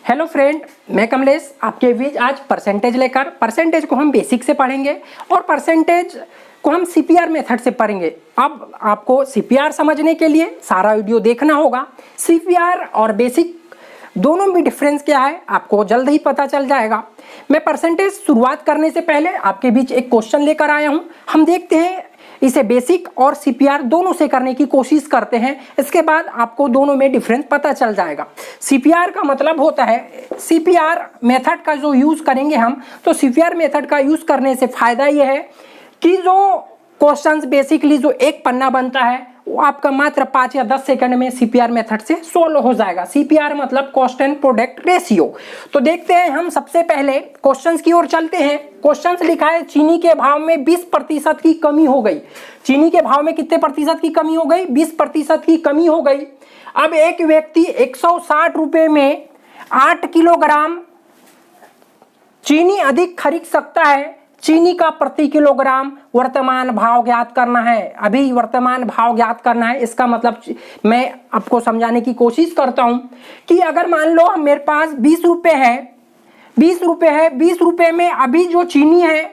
Hello friend, मैं कमलेश आपके बीच आज परसेंटेज लेकर परसेंटेज को हम बेसिक से पढ़ेंगे और परसेंटेज को हम सीपीआर मेथड से पढ़ेंगे। अब आपको सीपीआर समझने के लिए सारा वीडियो देखना होगा। सीपीआर और बेसिक दोनों में डिफरेंस क्या है आपको जल्द ही पता चल जाएगा। मैं परसेंटेज शुरुआत करने से पहले आपके बीच एक क्वेश्चन लेकर आया हूं। हम देखते हैं इसे बेसिक और सीपीआर दोनों से करने की कोशिश करते हैं। इसके बाद आपको दोनों में डिफरेंस पता चल जाएगा। सीपीआर का मतलब होता है, सीपीआर मेथड का जो यूज करेंगे हम, तो सीपीआर मेथड का यूज करने से फायदा यह है कि जो क्वेश्चंस बेसिकली जो एक पन्ना बनता है वो आपका मात्र 5 या 10 सेकंड में सीपीआर मेथड से सोल्व हो जाएगा। सीपीआर मतलब कॉस्ट एंड प्रोडक्ट रेशियो। तो देखते हैं हम सबसे पहले क्वेश्चंस की ओर चलते हैं। क्वेश्चंस लिखा है चीनी के भाव में 20% की कमी हो गई। चीनी के भाव में कितने प्रतिशत की कमी हो गई? 20% की कमी हो गई। अब एक व्यक्ति 160 रुपए में 8 किलोग्राम चीनी अधिक खरीद सकता है। चीनी का प्रति किलोग्राम वर्तमान भाव ज्ञात करना है। अभी वर्तमान भाव ज्ञात करना है। इसका मतलब मैं आपको समझाने की कोशिश करता हूं कि अगर मान लो मेरे पास 20 रुपए है, 20 रुपए में अभी जो चीनी है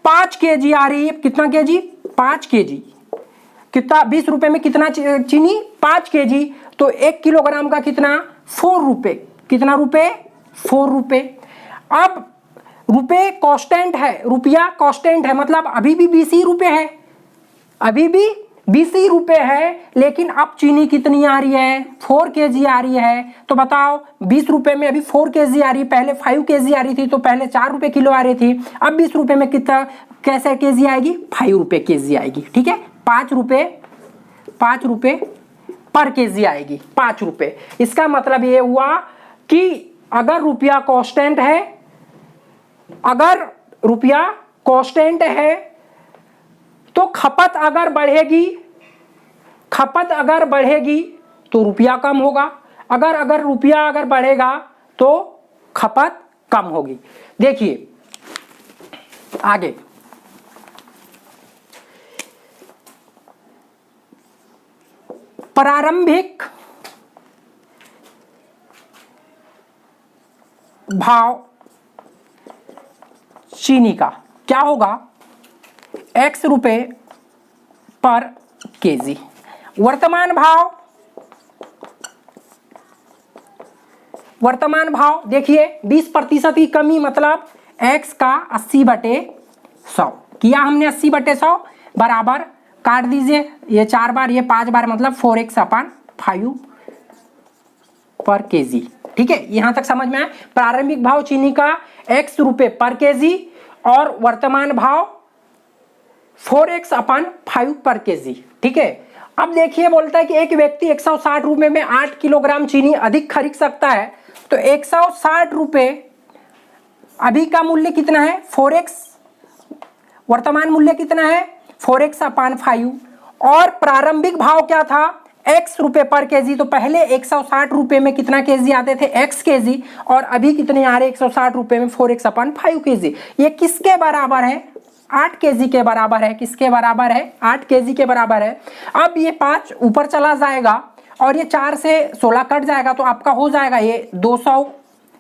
5 केजी आ रही है। कितना केजी? 5 केजी। कितना? 20 रुपए में कितना चीनी? 5 केजी। तो 1 किलोग्राम का कितना? 4 रुपए। कितना रुपए? 4 रुपए। अब रुपए कांस्टेंट है, रुपया कांस्टेंट है, मतलब अभी भी 20 ही रुपए है, अभी भी 20 ही रुपए है। लेकिन अब चीनी कितनी आ रही है? 4 केजी आ रही है। तो बताओ 20 रुपए में अभी 4 केजी आ रही है। पहले 5 केजी आ रही थी, तो पहले 4 रुपए किलो आ रही थी। अब 20 रुपए में कितना कैसे केजी आएगी? 5 रुपए केजी आएगी। ठीक है, 5 रुपए पर केजी आएगी। 5 रुपए। इसका मतलब ये हुआ कि अगर रुपया कांस्टेंट है, अगर रुपया कांस्टेंट है तो खपत अगर बढ़ेगी तो रुपया कम होगा। अगर रुपया बढ़ेगा तो खपत कम होगी। देखिए आगे, प्रारंभिक भाव चीनी का क्या होगा? x रुपए पर केजी। वर्तमान भाव देखिए 20% की कमी, मतलब x का 80/100 किया हमने। 80/100 बराबर काट दीजिए, ये 4 बार, ये 5 बार, मतलब 4x/5 पर केजी। ठीक है, यहां तक समझ में आया। प्रारंभिक भाव चीनी का x रुपए पर केजी और वर्तमान भाव 4x/5 पर केजी। ठीक है, अब देखिए बोलता है कि एक व्यक्ति 160 रुपए में 8 किलोग्राम चीनी अधिक खरीद सकता है। तो 160 रुपए अभी का मूल्य कितना है? 4x। वर्तमान मूल्य कितना है? 4x/5। और प्रारंभिक भाव क्या था? x रुपए पर केजी। तो पहले 160 रुपए में कितना केजी आते थे? x KG. और अभी कितने आ रहे? 160 रुपए में 4x/5 केजी। ये किसके बराबर है? 8 केजी के बराबर है। किसके बराबर है? 8 केजी के बराबर है। अब ये 5 ऊपर चला जाएगा और ये 4 से 16 कट जाएगा, तो आपका हो जाएगा ये 200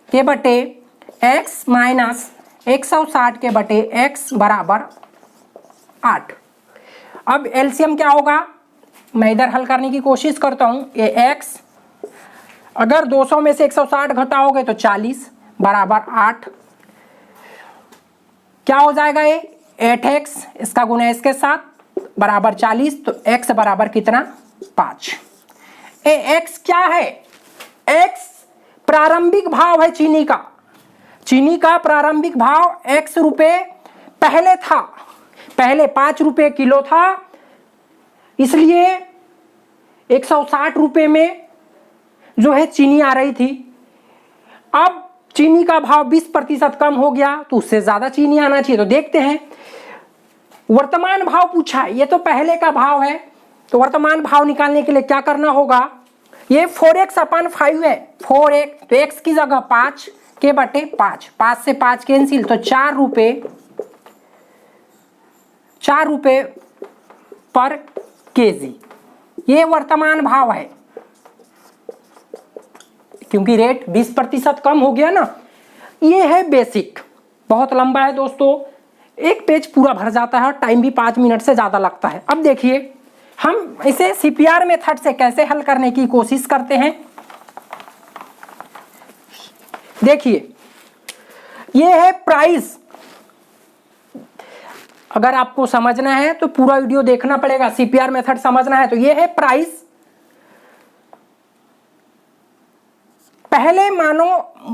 के बटे x माइनस 160 के बटे x बराबर 8। अब एलसीएम क्या होगा? मैं इधर हल करने की कोशिश करता हूं। ये x, अगर 200 में से 160 घटाओगे तो 40 बराबर 8। क्या हो जाएगा? ये 8x, इसका गुना इसके साथ बराबर 40। तो x बराबर कितना? 5। x क्या है? x प्रारंभिक भाव है चीनी का। चीनी का प्रारंभिक भाव x रुपए पहले था, पहले 5 रुपए किलो था, इसलिए 160 रुपए में जो है चीनी आ रही थी। अब चीनी का भाव 20% कम हो गया, तो उससे ज्यादा चीनी आना चाहिए। तो देखते हैं, वर्तमान भाव पूछा है, ये तो पहले का भाव है। तो वर्तमान भाव निकालने के लिए क्या करना होगा? ये 4x/5 है। 4x, तो x की जगह 5 के बटे 5, 5 से 5 कैंसिल, तो 4 रुपए पर केजी। ये वर्तमान भाव है। क्योंकि रेट 20% कम हो गया ना। ये है बेसिक, बहुत लंबा है दोस्तों, एक पेज पूरा भर जाता है, टाइम भी 5 मिनट से ज़्यादा लगता है। अब देखिए हम इसे सीपीआर मेथड से कैसे हल करने की कोशिश करते हैं। देखिए ये है प्राइस, अगर आपको समझना है तो पूरा वीडियो देखना पड़ेगा, सीपीआर मेथड समझना है तो ये है प्राइस। पहले मानो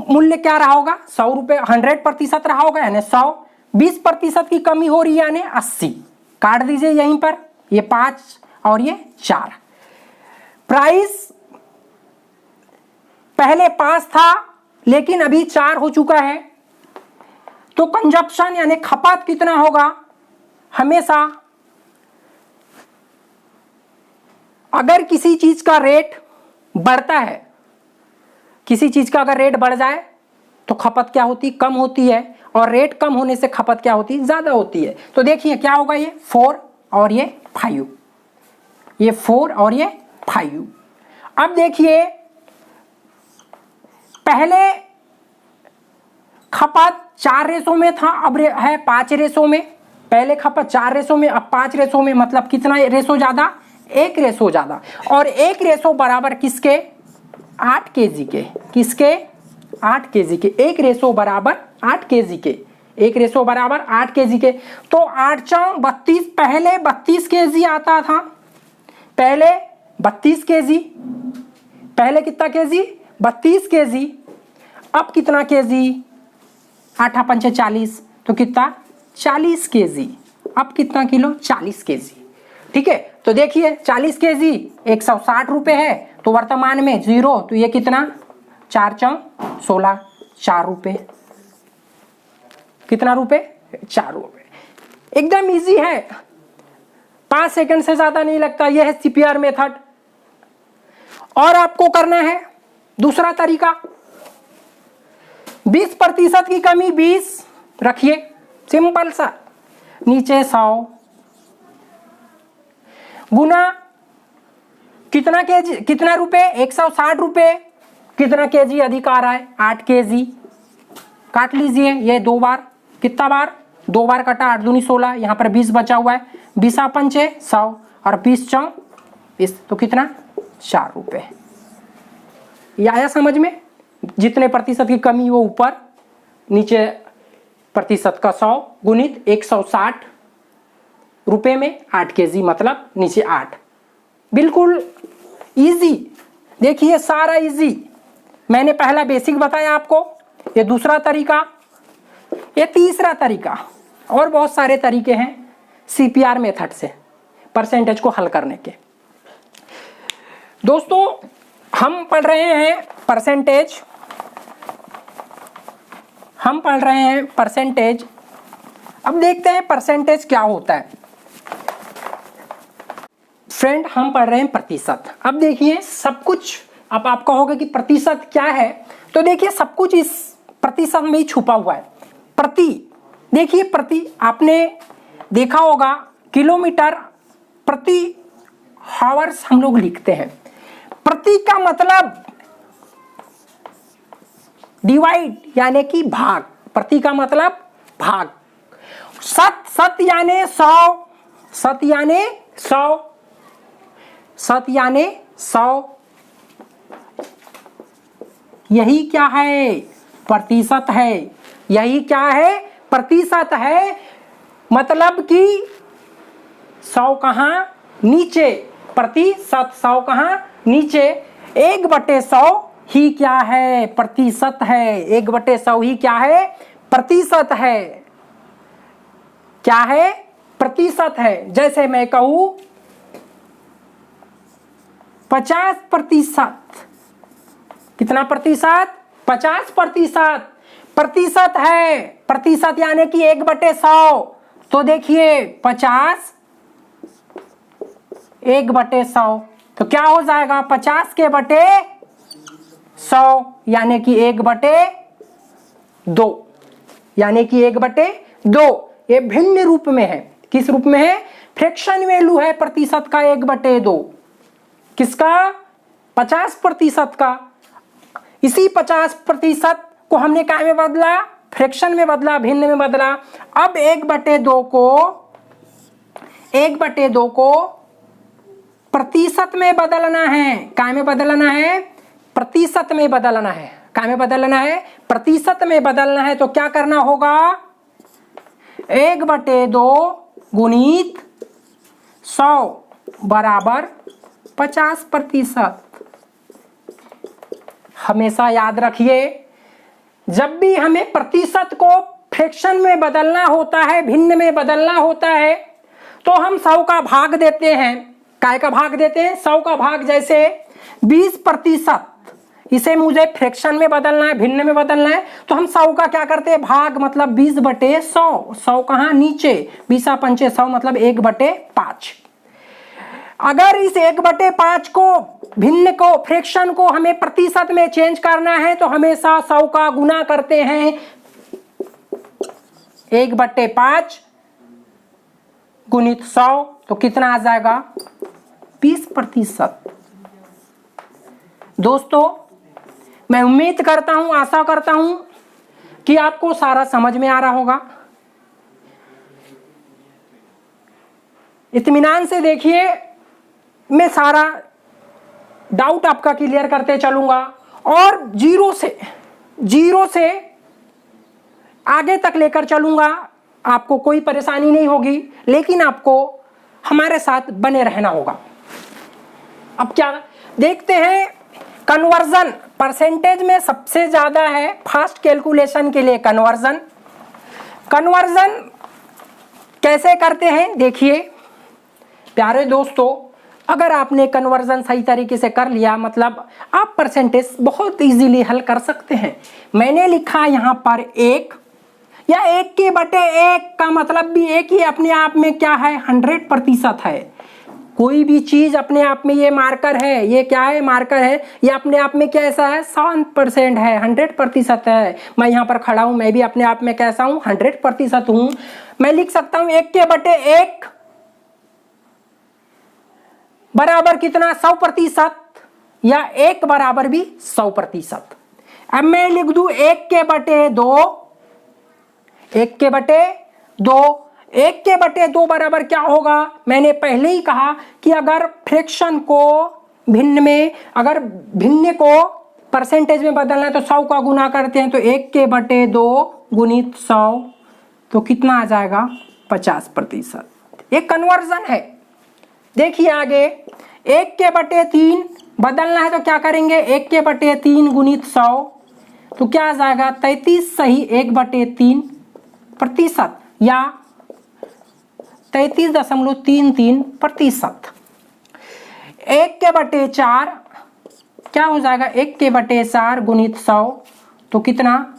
मूल्य क्या रहा होगा, 100 रुपए, 100% रहा होगा यानी 100, 20% की कमी हो रही है यानी 80, काट दीजिए यहीं पर, ये 5 और ये 4। प्राइस पहले 5 था लेकिन अभी 4 हो चुका है, तो कंजप्शन यानी खपत कितना होगा, हमेशा अगर किसी चीज का रेट बढ़ता है, किसी चीज का अगर रेट बढ़ जाए तो खपत क्या होती, कम होती है, और रेट कम होने से खपत क्या होती, ज्यादा होती है। तो देखिए क्या होगा, ये 4 और ये 5, ये 4 और ये 5। अब देखिए पहले खपत 4 रेशो में था, अब है 5 रेशो में। पहले खपत 4 रेशो में, अब 5 रेशो में, मतलब कितना रेशो ज्यादा, 1 रेशो ज्यादा। और 1 रेशो बराबर किसके, 8 केजी के, किसके, 8 केजी के। 1 रेशो बराबर 8 केजी के, 1 रेशो बराबर 8 केजी के। तो 8 चौं 32, पहले 32 केजी आता था, पहले 32 केजी, पहले कितना केजी, 32 केजी। अब कितना केजी, 8 पंचे 40, तो कितना 40 केजी। अब कितना किलो, 40 केजी। ठीक है, तो देखिए 40 केजी 160 रुपए है, तो वर्तमान में 0, तो ये कितना, 4 चौं 16, 4 रुपए। कितना रुपए, 4 रुपए। एकदम इजी है, 5 सेकंड से ज्यादा नहीं लगता। यह है सीपीआर मेथड। और आपको करना है दूसरा तरीका, 20% की कमी 20 रखिए, सिंपल सा, नीचे 100 गुना कितना केजी, कितना रुपए, 160 रुपए। कितना केजी अधिक आ रहा है, 8 केजी। काट लीजिए ये 2 बार, कितना बार, 2 बार कटा, 8 दूनी 16, यहाँ पर 20 बचा हुआ है, 20 पंचे 100 और 20 चौं 20, तो कितना, 4 रुपए। ये आया समझ में, जितने प्रतिशत की कमी वो ऊपर, नीचे प्रतिशत का 100 गुणित 160 रुपए में 8 केजी, मतलब नीचे 8। बिल्कुल इजी, देखिए सारा इजी। मैंने पहला बेसिक बताया आपको, ये दूसरा तरीका, ये तीसरा तरीका, और बहुत सारे तरीके हैं सीपीआर मेथड से परसेंटेज को हल करने के। दोस्तों हम पढ़ रहे हैं परसेंटेज, हम पढ़ रहे हैं परसेंटेज। अब देखते हैं परसेंटेज क्या होता है। फ्रेंड हम पढ़ रहे हैं प्रतिशत। अब देखिए सब कुछ, अब आप कहोगे कि प्रतिशत क्या है, तो देखिए सब कुछ इस प्रतिशत में ही छुपा हुआ है। प्रति, देखिए प्रति, आपने देखा होगा किलोमीटर प्रति हावर्स हम लोग लिखते हैं। प्रति का मतलब डिवाइड यानी कि भाग, प्रति का मतलब भाग। सत, सत यानी 100, सत यानी 100, सत यानी 100, यही क्या है, प्रतिशत है। यही क्या है, प्रतिशत है। मतलब कि 100 कहाँ, नीचे, प्रतिशत 100 कहाँ, नीचे। 1/100 ही क्या है, प्रतिशत है। 1/100 ही क्या है, प्रतिशत है। क्या है, प्रतिशत है। जैसे मैं कहूं 50%, कितना प्रतिशत, 50% प्रतिशत है। प्रतिशत यानी कि 1/100, तो देखिए 50 1/100, तो क्या हो जाएगा, 50 के बटे 100 यानी कि 1/2, यानी कि 1/2। ये भिन्न रूप में है, किस रूप में है, फ्रैक्शन वैल्यू है प्रतिशत का 1/2। किसका, 50% का। इसी 50% को हमने क्या में बदला, फ्रैक्शन में बदला, भिन्न में बदला। अब 1/2 को प्रतिशत में बदलना है। काय में बदलना है, प्रतिशत में बदलना है। काय में बदलना है, प्रतिशत में बदलना है। तो क्या करना होगा, 1/2 गुणित 100 बराबर 50%। हमेशा याद रखिए, जब भी हमें प्रतिशत को फ्रैक्शन में बदलना होता है, भिन्न में बदलना होता है, तो हम 100 का भाग देते हैं। काय का भाग देते हैं, 100 का भाग। जैसे 20%, इसे मुझे फ्रैक्शन में बदलना है, भिन्न में बदलना है, तो हम 100 का क्या करते हैं, भाग, मतलब 20/100। 100 कहाँ, नीचे, 20×5 मतलब 1/5। अगर इस 1/5 को, भिन्न को, फ्रैक्शन को हमें प्रतिशत में चेंज करना है, तो हमेशा 100 का गुना करते हैं। 1/5 गुणित 100, तो कितना आ जाएगा, 20%। दोस्तों, मैं उम्मीद करता हूं, आशा करता हूं कि आपको सारा समझ में आ रहा होगा। इत्मीनान से देखिए, मैं सारा डाउट आपका क्लियर करते चलूंगा और जीरो से आगे तक लेकर चलूंगा। आपको कोई परेशानी नहीं होगी, लेकिन आपको हमारे साथ बने रहना होगा। अब क्या देखते हैं, कन्वर्जन परसेंटेज में सबसे ज्यादा है फास्ट कैलकुलेशन के लिए कन्वर्जन कैसे करते हैं, देखिए प्यारे दोस्तों, अगर आपने कन्वर्जन सही तरीके से कर लिया, मतलब आप परसेंटेज बहुत इजीली हल कर सकते हैं। मैंने लिखा यहाँ पर 1 या 1/1 का मतलब भी एक ही अपने आप में क्या है, 100% है। कोई भी चीज अपने आप में, ये मार्कर है, ये क्या है, मार्कर है, ये अपने आप में कैसा है, 100% है, 100% है। मैं यहाँ पर खड़ा हूँ, मैं भी अपने आप में कैसा हूँ, 100% हूँ। मैं लिख सकता हूँ 1/1 बराबर कितना, 100%, या 1 बराबर भी 100%। अब मैं लिख दूं 1/2, 1/2 बराबर क्या होगा, मैंने पहले ही कहा कि अगर फ्रैक्शन को भिन्न में, अगर भिन्न को परसेंटेज में बदलना है तो 100 का गुना करते हैं, तो 1/2 गुणित 100, तो कितना आ जाएगा, 50%। ये कन्वर्जन है। देखिए आगे, 1/3 बदलना है तो क्या करेंगे, 1/3 गुणित 100, तो क्या आ जाएगा, 33 सही 1/3%, या 33.33%। 1/4 क्या हो जाएगा, 1/4 गुणित 100, तो कितना,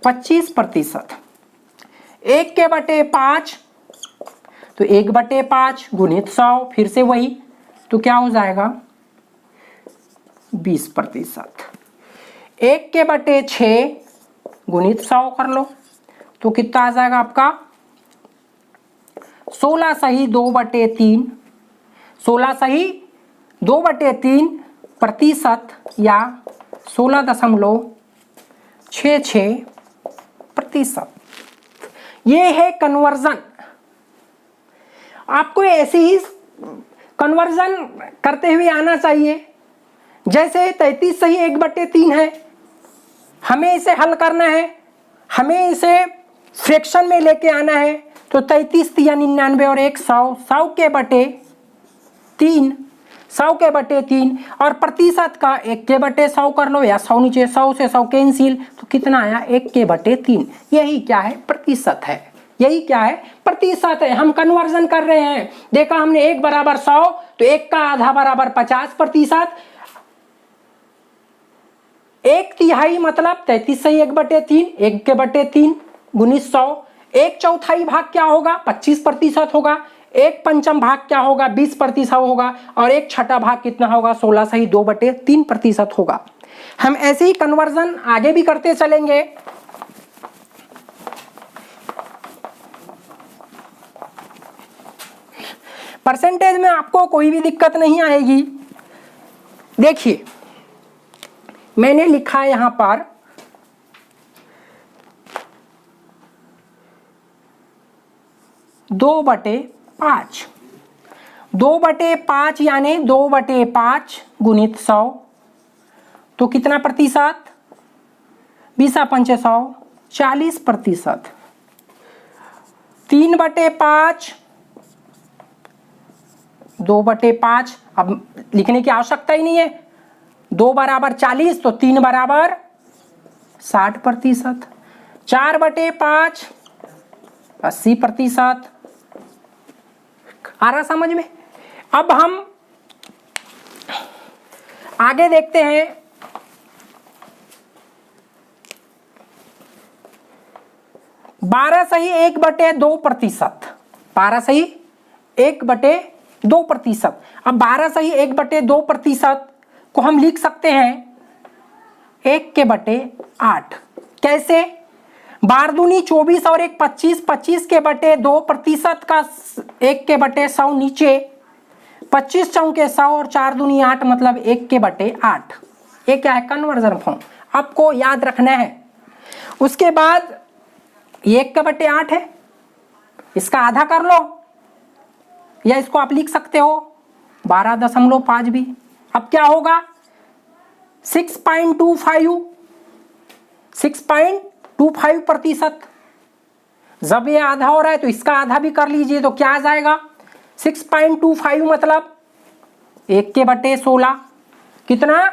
25%। 1/5 तो 1/5 गुणित 100, फिर से वही, तो क्या हो जाएगा, 20%। 1/6 गुणित 100 कर लो, तो कितना आ जाएगा आपका, 16 सही 2/3, 16 सही 2/3%, या 16.66%। ये है कन्वर्जन। आपको ऐसे ही कन्वर्जन करते हुए आना चाहिए। जैसे 33 सही 1/3 है, हमें इसे हल करना है, हमें इसे फ्रैक्शन में लेके आना है, तो 33 या 99 और 100, 100/3 और प्रतिशत का 1/100 कर लो, या 100 नीचे, 100 से 100 कैंसिल, तो कितना आया, 1/3। यही क्या है, प्रतिशत है। यही क्या है, प्रतिशत है। हम कन्वर्जन कर रहे हैं। देखा हमने 1 बराबर 100, तो 1 का आधा बराबर 50%, 1/3 मतलब 33 सही 1/3, 1/3 गुणित 100, 1/4 भाग क्या होगा, 25% होगा, 1/5 भाग क्या होगा, 20% होगा, और 1/6 भाग कितना होगा, 16 सही 2/3% होगा। हम ऐसे ही कन्वर्जन आगे भी करते चलेंगे। परसेंटेज में आपको कोई भी दिक्कत नहीं आएगी। देखिए मैंने लिखा है यहां पर 2/5। 2/5 यानी 2/5 गुणित 100, तो कितना प्रतिशत? 20×5 40%। 3/5 2/5, अब लिखने की आवश्यकता ही नहीं है, 2 बराबर 40 तो 3 बराबर 60%। 4/5 80%। आ रहा समझ में? अब हम आगे देखते हैं। 12 सही 1/2%। 12 सही 1/2%। अब 12 सही 1/2% को हम लिख सकते हैं 1/8। कैसे? 12 दूनी 24 और 1 25, 25/2% का 1/100 नीचे, 25 चौके 100 और 4 दूनी 8 मतलब 1/8। ये क्या है? कन्वर्जन फॉर्म, आपको याद रखना है। उसके बाद ये 1/8 है, इसका आधा कर लो, या इसको आप लिख सकते हो 12.5 भी। अब क्या होगा? 6.25%। जब ये आधा हो रहा है तो इसका आधा भी कर लीजिए, तो क्या आ जाएगा? 6.25 मतलब 1/16। कितना?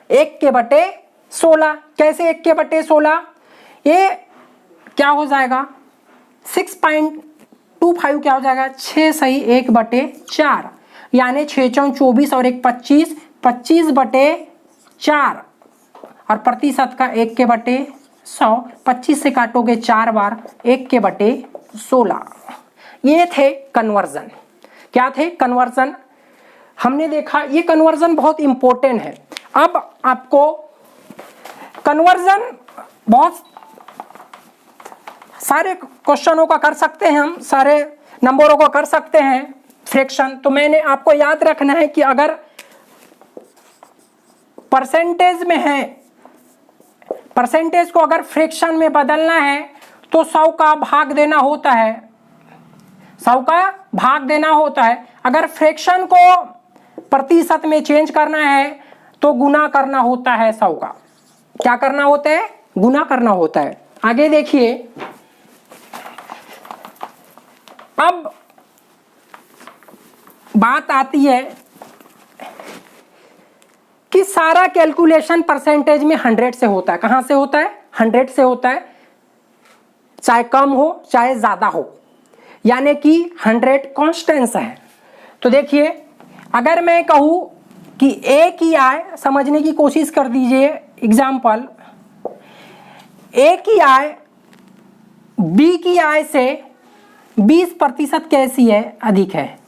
1/16। कैसे 1/16? ये क्या हो जाएगा? 6.25 क्या हो जाएगा? 6 सही 1/4, यानी 6 चौक 24 और 1 25, 25/4 और प्रतिशत का 1/100। 25 से काटोगे 4 बार, 1/16। ये थे कन्वर्जन। क्या थे? कन्वर्जन। हमने देखा ये कन्वर्जन बहुत इंपॉर्टेंट है। अब आपको कन्वर्जन बहुत सारे क्वेश्चनों का कर सकते हैं, हम सारे नंबरों को कर सकते हैं फ्रैक्शन। तो मैंने आपको याद रखना है कि अगर परसेंटेज में है, परसेंटेज को अगर फ्रैक्शन में बदलना है तो 100 का भाग देना होता है, 100 का भाग देना होता है। अगर फ्रैक्शन को प्रतिशत में चेंज करना है तो गुना करना होता है 100 का। क्या करना होता है? गुना करना होता है। आगे देखिए, अब बात आती है कि सारा कैलकुलेशन परसेंटेज में 100 से होता है। कहां से होता है? 100 से होता है, चाहे कम हो चाहे ज्यादा हो, यानी कि 100 कांस्टेंट है। तो देखिए, अगर मैं कहूं कि ए की आय, समझने की कोशिश कर दीजिए, एग्जाम्पल, ए की आय बी की आय से 20% कैसी है? अधिक है।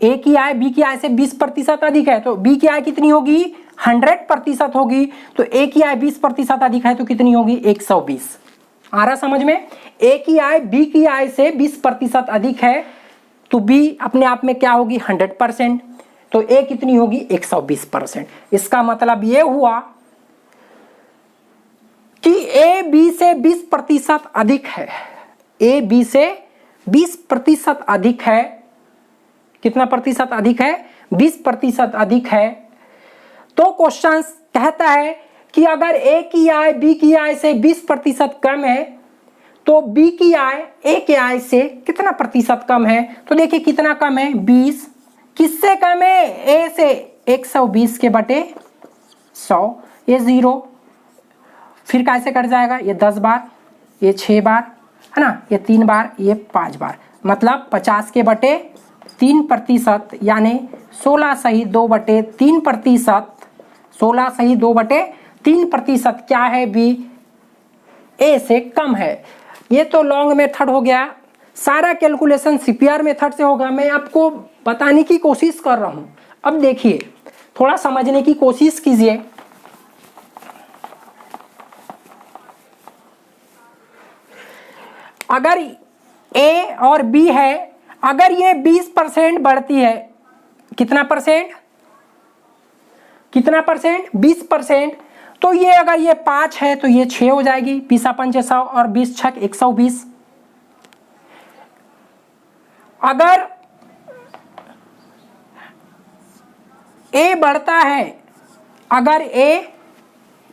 ए की आय बी की आय से 20% अधिक है, तो बी की आय कितनी होगी? 100% होगी। तो ए की आय 20% अधिक है तो कितनी होगी? 120। आ रहा समझ में? ए की आय बी की आय से 20% अधिक है तो बी अपने आप में क्या होगी? 100%। तो ए कितनी होगी? 120%। इसका मतलब ये हुआ कि ए बी से 20% अधिक है। ए बी से 20% अधिक है। कितना प्रतिशत अधिक है? 20% अधिक है। तो क्वेश्चन कहता है कि अगर ए की आय बी की आय से 20% कम है तो बी की आय ए के आय से कितना प्रतिशत कम है? तो देखिए कितना कम है? 20। किससे कम है? ए से 120 के बटे 100। ये 0, फिर कैसे कट जाएगा? ये 10 बार, ये 6 बार, है ना, ये 3 बार, ये 5 बार, मतलब 50 के बटे 3%, यानी 16 सही 2/3%। 16 सही 2/3% क्या है? बी ए से कम है। ये तो लॉन्ग मेथड हो गया, सारा कैलकुलेशन सीपीआर मेथड से होगा। मैं आपको बताने की कोशिश कर रहा हूं। अब देखिए, थोड़ा समझने की कोशिश कीजिए। अगर ए और बी है, अगर ये 20% बढ़ती है, कितना परसेंट? कितना परसेंट? 20%। तो ये अगर ये 5 है तो ये 6 हो जाएगी, 20 100 और 20 छक 120। अगर ए बढ़ता है, अगर ए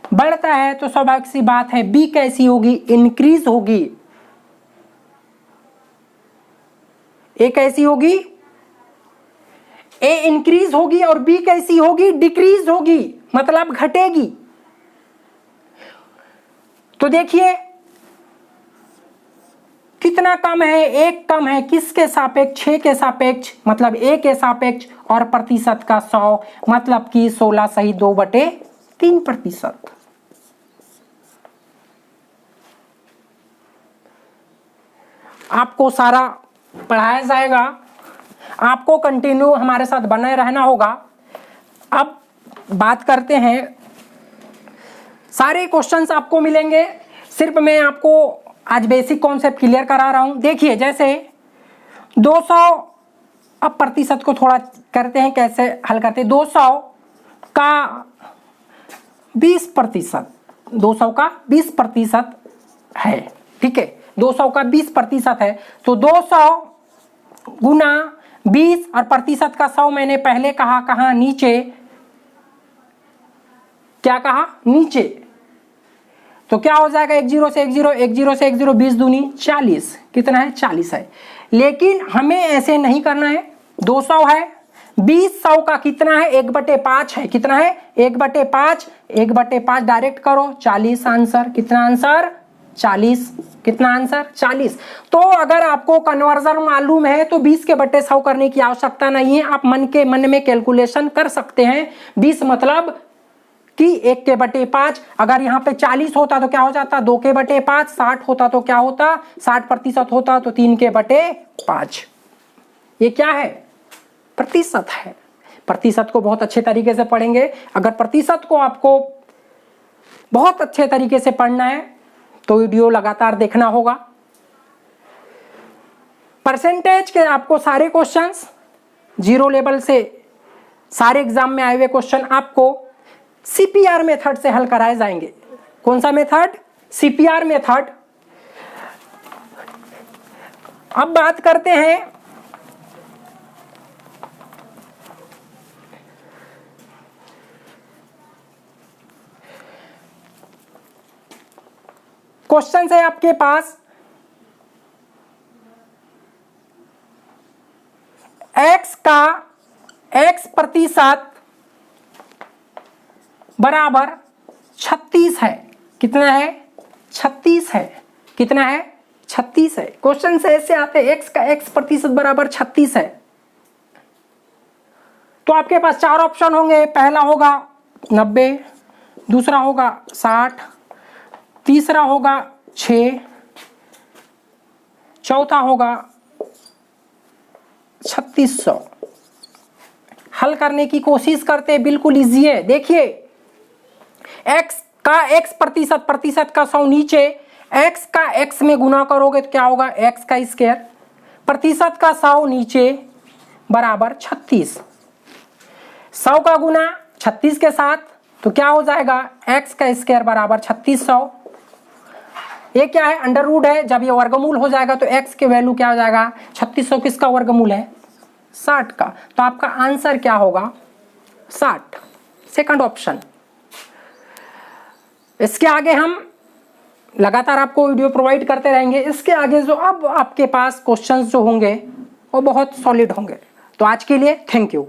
बढ़ता है तो स्वाभाविक सी बात है बी कैसी होगी? इंक्रीज होगी। ए कैसी होगी? ए इंक्रीज होगी और बी कैसी होगी? डिक्रीज होगी, मतलब घटेगी। तो देखिए कितना कम है? एक कम है, किसके सापेक्ष? 6 के सापेक्ष, मतलब ए के सापेक्ष, और प्रतिशत का 100, मतलब कि 16 सही 2/3%। आपको सारा पढ़ाया जाएगा, आपको कंटिन्यू हमारे साथ बने रहना होगा। अब बात करते हैं, सारे क्वेश्चंस आपको मिलेंगे, सिर्फ मैं आपको आज बेसिक कॉन्सेप्ट क्लियर करा रहा हूं। देखिए जैसे 200, अब प्रतिशत को थोड़ा करते हैं, कैसे हल करते हैं। 200 का 20%, 200 का 20% है, ठीक है, 200 का 20% है, तो 200 गुना 20 और प्रतिशत का 100 मैंने पहले कहा, कहाँ? नीचे। क्या कहा? नीचे। तो क्या हो जाएगा? 1 0 से 1 0, 1 0 से 1 0, 20 दूनी 40। कितना है? 40 है। लेकिन हमें ऐसे नहीं करना है। 200 है, 20 100 का कितना है? 1/5 है। कितना है? 1/5, 1/5 डायरेक्ट करो, 40 आंसर। कितना आंसर? 40। कितना आंसर? 40। तो अगर आपको कन्वर्जन मालूम है तो 20 के बटे 100 करने की आवश्यकता नहीं है, आप मन में कैलकुलेशन कर सकते हैं। 20 मतलब कि 1 के बटे 5, अगर यहाँ पे 40 होता तो क्या हो जाता? 2 के बटे 5, 60 होता तो क्या होता? 60% होता तो 3 के बटे 5। ये क्या है? प्रतिशत है। प्रतिशत को बहुत अच्छे तरीके से पढ़ेंगे। अगर प्रतिशत को आपको बहुत अच्छे तरीके से पढ़ना है तो वीडियो लगातार देखना होगा। परसेंटेज के आपको सारे क्वेश्चंस, जीरो लेवल से सारे एग्जाम में आए हुए क्वेश्चन आपको सीपीआर मेथड से हल कराए जाएंगे। कौन सा मेथड? CPR method. अब बात करते हैं क्वेश्चन है आपके पास, x का x% बराबर 36 है। कितना है? 36 है। कितना है? 36 है। क्वेश्चन से ऐसे आते हैं, x का x% बराबर 36 है, तो आपके पास 4 ऑप्शन होंगे। पहला होगा 90, दूसरा होगा 60, तीसरा होगा 6, चौथा होगा 3600। हल करने की कोशिश करते, बिल्कुल इजी है। देखिए x का x% प्रतिशत का 100 नीचे, x का x में गुना करोगे तो क्या होगा? x का स्क्वायर, प्रतिशत का 100 नीचे बराबर 36। 100 का गुना 36 के साथ तो क्या हो जाएगा? x का स्क्वायर बराबर 3600। ये क्या है? अंडर रूट है। जब ये वर्गमूल हो जाएगा तो x के वैल्यू क्या हो जाएगा? 3600 किसका वर्गमूल है? 60 का। तो आपका आंसर क्या होगा? 60, सेकंड ऑप्शन। इसके आगे हम लगातार आपको वीडियो प्रोवाइड करते रहेंगे। इसके आगे जो अब आपके पास क्वेश्चंस जो होंगे वो बहुत सॉलिड होंगे। तो आज के लिए थैंक यू।